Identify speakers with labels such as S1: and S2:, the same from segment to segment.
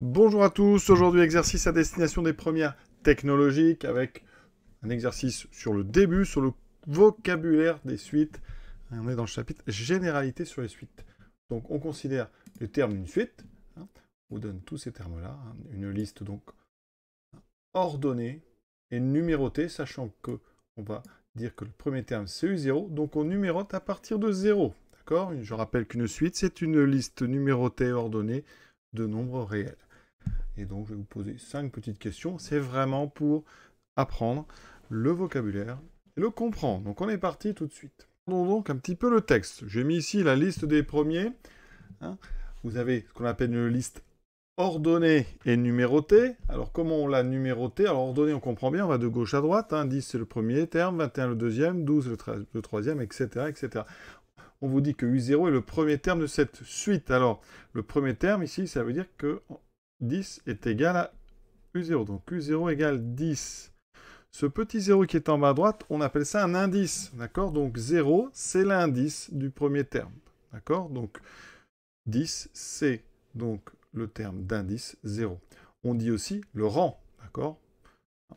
S1: Bonjour à tous, aujourd'hui exercice à destination des premières technologiques avec un exercice sur le début, sur le vocabulaire des suites. On est dans le chapitre généralité sur les suites. Donc on considère le terme d'une suite, on vous donne tous ces termes-là, une liste donc ordonnée et numérotée, sachant que on va dire que le premier terme c'est U0, donc on numérote à partir de 0. D'accord? Je rappelle qu'une suite c'est une liste numérotée ordonnée de nombres réels. Et donc, je vais vous poser 5 petites questions. C'est vraiment pour apprendre le vocabulaire et le comprendre. Donc, on est parti tout de suite. Regardons donc un petit peu le texte. J'ai mis ici la liste des premiers. Vous avez ce qu'on appelle une liste ordonnée et numérotée. Alors, comment on l'a numérotée? Alors, ordonnée, on comprend bien, on va de gauche à droite. 10, c'est le premier terme, 21, le deuxième, 12, le troisième, etc., etc. On vous dit que U0 est le premier terme de cette suite. Alors, le premier terme, ici, ça veut dire que 10 est égal à U0. Donc U0 égale 10. Ce petit 0 qui est en bas à droite, on appelle ça un indice. D'accord? Donc 0, c'est l'indice du premier terme. D'accord? Donc 10, c'est donc le terme d'indice 0. On dit aussi le rang. D'accord?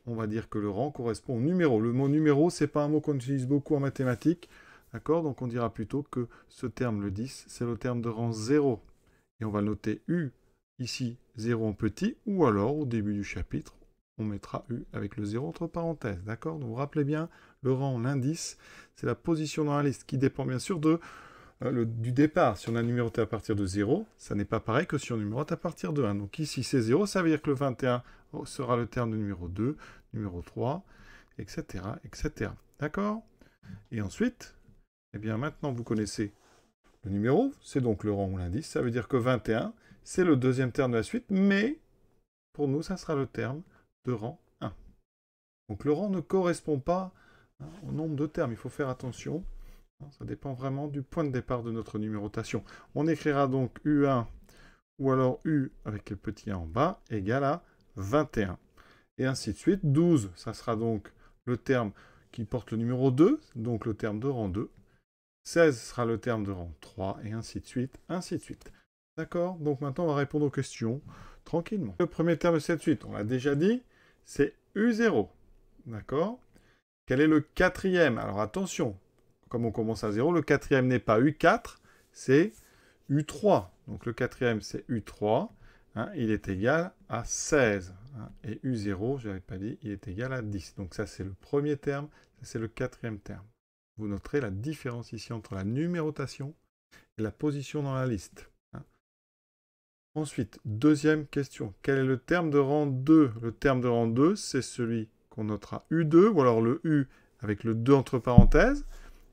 S1: On va dire que le rang correspond au numéro. Le mot numéro, c'est pas un mot qu'on utilise beaucoup en mathématiques. D'accord? Donc on dira plutôt que ce terme, le 10, c'est le terme de rang 0. Et on va noter U ici 0 en petit, ou alors au début du chapitre, on mettra U avec le 0 entre parenthèses. D'accord? Donc vous rappelez bien, le rang, l'indice, c'est la position dans la liste qui dépend bien sûr du départ. Si on a numéroté à partir de 0, ça n'est pas pareil que si on numérote à partir de 1. Donc ici c'est 0, ça veut dire que le 21 sera le terme de numéro 2, numéro 3, etc. etc. D'accord? Et ensuite, eh bien maintenant vous connaissez le numéro, c'est donc le rang ou l'indice. Ça veut dire que 21, c'est le deuxième terme de la suite, mais pour nous, ça sera le terme de rang 1. Donc le rang ne correspond pas au nombre de termes. Il faut faire attention. Ça dépend vraiment du point de départ de notre numérotation. On écrira donc U1 ou alors U avec le petit 1 en bas égale à 21. Et ainsi de suite. 12, ça sera donc le terme qui porte le numéro 2, donc le terme de rang 2. 16 sera le terme de rang 3, et ainsi de suite, ainsi de suite. D'accord? Donc maintenant, on va répondre aux questions tranquillement. Le premier terme de cette suite, on l'a déjà dit, c'est U0. D'accord? Quel est le quatrième? Alors attention, comme on commence à 0, le quatrième n'est pas U4, c'est U3. Donc le quatrième, c'est U3. Il est égal à 16. Et U0, je n'avais pas dit, il est égal à 10. Donc ça, c'est le premier terme, ça, c'est le quatrième terme. Vous noterez la différence ici entre la numérotation et la position dans la liste. Ensuite, deuxième question. Quel est le terme de rang 2? Le terme de rang 2, c'est celui qu'on notera U2, ou alors le U avec le 2 entre parenthèses.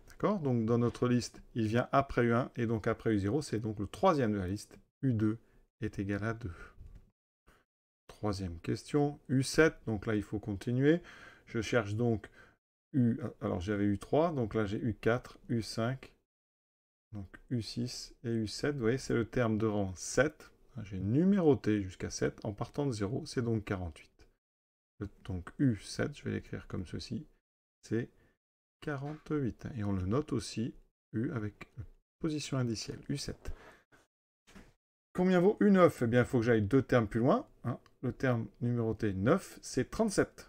S1: D'accord? Donc dans notre liste, il vient après U1, et donc après U0, c'est donc le troisième de la liste. U2 est égal à 2. Troisième question. U7, donc là, il faut continuer. Je cherche donc alors j'avais U3, donc là j'ai U4, U5, donc U6 et U7, vous voyez, c'est le terme de rang 7. J'ai numéroté jusqu'à 7 en partant de 0, c'est donc 48. Donc U7, je vais l'écrire comme ceci, c'est 48. Et on le note aussi, U avec position indicielle, U7. Combien vaut U9? Eh bien, il faut que j'aille deux termes plus loin. Le terme numéroté 9, c'est 37.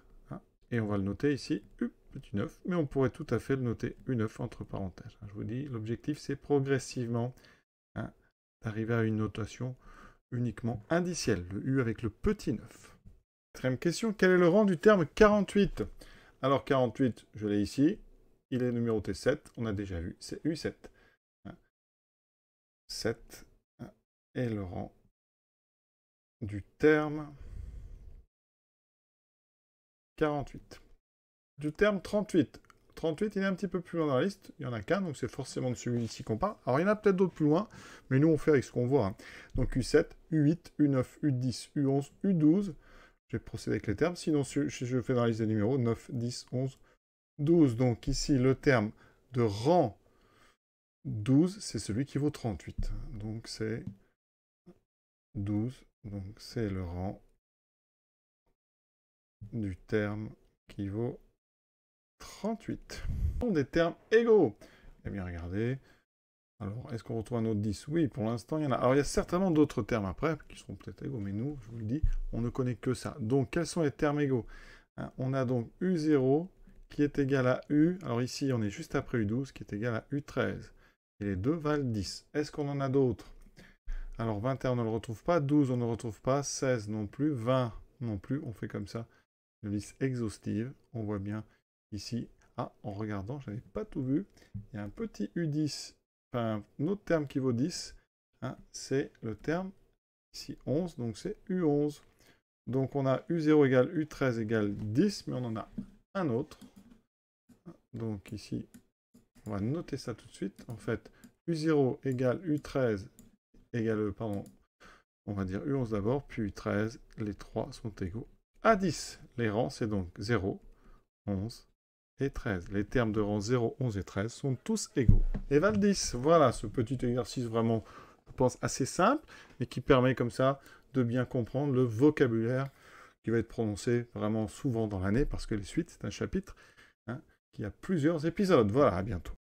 S1: Et on va le noter ici, U petit 9, mais on pourrait tout à fait le noter U9 entre parenthèses. Je vous dis, l'objectif, c'est progressivement d'arriver à une notation uniquement indicielle, le U avec le petit 9. Quatrième question, quel est le rang du terme 48? Alors 48, je l'ai ici, il est numéroté 7, on a déjà vu, c'est U7. 7 est le rang du terme 48. Du terme 38. 38, il est un petit peu plus loin dans la liste. Il n'y en a qu'un, donc c'est forcément de celui-ci qu'on parle. Alors, il y en a peut-être d'autres plus loin, mais nous, on fait avec ce qu'on voit. Donc, U7, U8, U9, U10, U11, U12. Je vais procéder avec les termes. Sinon, si je fais dans la liste des numéros, 9, 10, 11, 12. Donc, ici, le terme de rang 12, c'est celui qui vaut 38. Donc, c'est 12. Donc, c'est le rang du terme qui vaut 38. Des termes égaux. Eh bien, regardez, Alors, est-ce qu'on retrouve un autre 10? Oui, pour l'instant, il y en a. Alors, il y a certainement d'autres termes après, qui seront peut-être égaux, mais nous, je vous le dis, on ne connaît que ça. Donc, quels sont les termes égaux? Hein, on a donc U0 qui est égal à U. Alors ici, on est juste après U12 qui est égal à U13. Et les deux valent 10. Est-ce qu'on en a d'autres? Alors, 21, on ne le retrouve pas. 12, on ne le retrouve pas. 16 non plus. 20 non plus. On fait comme ça. Une liste exhaustive. On voit bien ici. Ah, en regardant, je n'avais pas tout vu. Il y a un petit U10. Enfin, un autre terme qui vaut 10. Hein, c'est le terme ici 11. Donc, c'est U11. Donc, on a U0 égale U13 égale 10. Mais on en a un autre. Donc, ici, on va noter ça tout de suite. En fait, U0 égale U13 égale, pardon, on va dire U11 d'abord, puis U13, les trois sont égaux à 10. Les rangs, c'est donc 0, 11 et 13. Les termes de rang 0, 11 et 13 sont tous égaux et valent 10. Voilà, ce petit exercice vraiment, je pense, assez simple, mais qui permet comme ça de bien comprendre le vocabulaire qui va être prononcé vraiment souvent dans l'année, parce que les suites, c'est un chapitre hein, qui a plusieurs épisodes. Voilà, à bientôt.